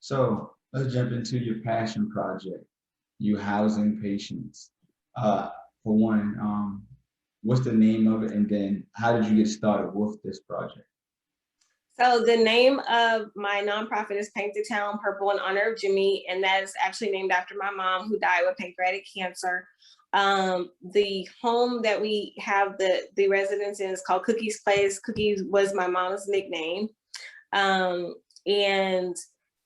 So let's jump into your passion project, you housing patients. For one, what's the name of it? And then how did you get started with this project? So the name of my nonprofit is Paint the Town Purple in honor of Jimmie, and that is actually named after my mom who died with pancreatic cancer. The home that we have the residence in is called Cookie's Place. Cookies was my mom's nickname. And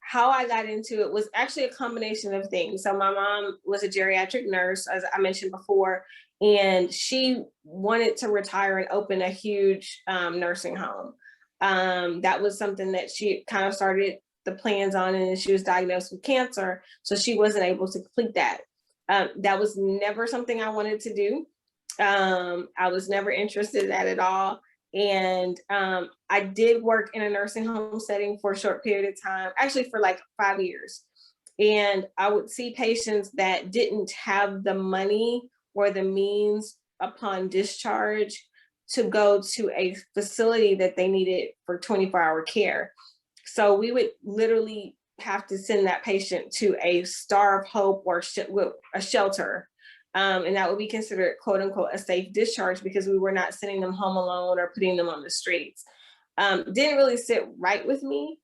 how I got into it was actually a combination of things. So my mom was a geriatric nurse, as I mentioned before, and she wanted to retire and open a huge nursing home. That was something that she kind of started the plans on, and she was diagnosed with cancer, so she wasn't able to complete that. That was never something I wanted to do. I was never interested in that at all. And I did work in a nursing home setting for a short period of time, actually for like 5 years. And I would see patients that didn't have the money or the means upon discharge to go to a facility that they needed for 24-hour care. So we would literally have to send that patient to a Star of Hope or a shelter. And that would be considered, quote unquote, a safe discharge because we were not sending them home alone or putting them on the streets. Didn't really sit right with me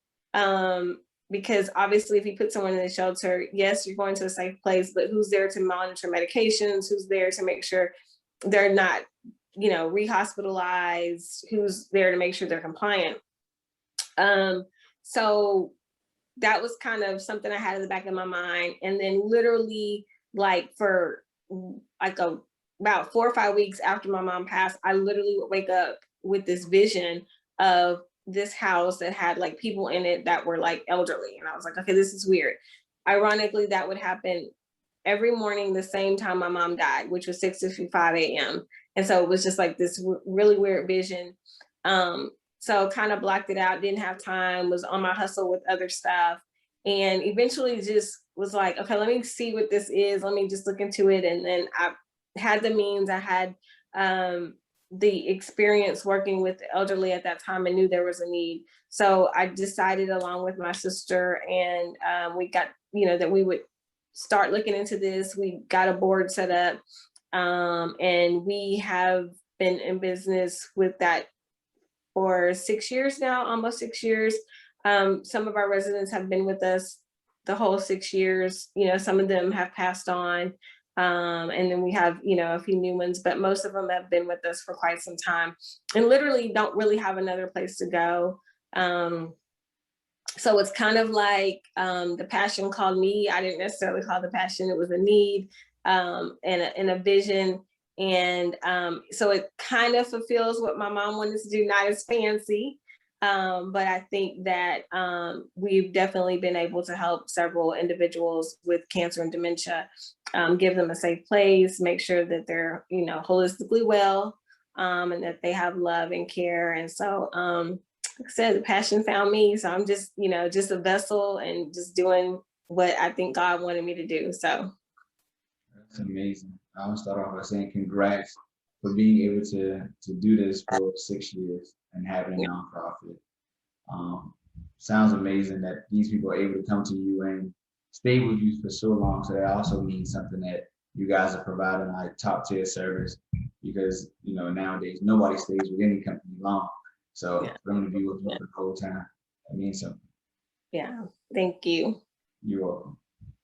because obviously if you put someone in a shelter, yes, you're going to a safe place, but who's there to monitor medications? Who's there to make sure they're not, re-hospitalized? Who's there to make sure they're compliant? So that was kind of something I had in the back of my mind. And then literally for about 4 or 5 weeks after my mom passed, I literally would wake up with this vision of this house that had like people in it that were like elderly. And I was like, okay, this is weird. Ironically, that would happen every morning the same time my mom died, which was 6:55 a.m. And so it was just like this really weird vision. So kind of blocked it out, didn't have time, was on my hustle with other stuff. And eventually just was like, okay, let me see what this is. Let me just look into it. And then I had the means, I had the experience working with the elderly at that time and knew there was a need. So I decided along with my sister and we got, that we would start looking into this. We got a board set up and we have been in business with that for 6 years now, almost 6 years. Some of our residents have been with us the whole 6 years. Some of them have passed on. And then we have, a few new ones, but most of them have been with us for quite some time and literally don't really have another place to go. So it's kind of like the passion called me. I didn't necessarily call the passion, it was a need and a vision. And so it kind of fulfills what my mom wanted to do, not as fancy. But I think that we've definitely been able to help several individuals with cancer and dementia, give them a safe place, make sure that they're, holistically well, and that they have love and care. And so, like I said, the passion found me. So I'm just, just a vessel and just doing what I think God wanted me to do. So. That's amazing. I want to start off by saying congrats for being able to do this for 6 years and having a nonprofit. Sounds amazing that these people are able to come to you and stay with you for so long. So that also means something that you guys are providing like top tier service because nowadays nobody stays with any company long. So for them to be with you for the whole time, that means something. Yeah, thank you. You're welcome.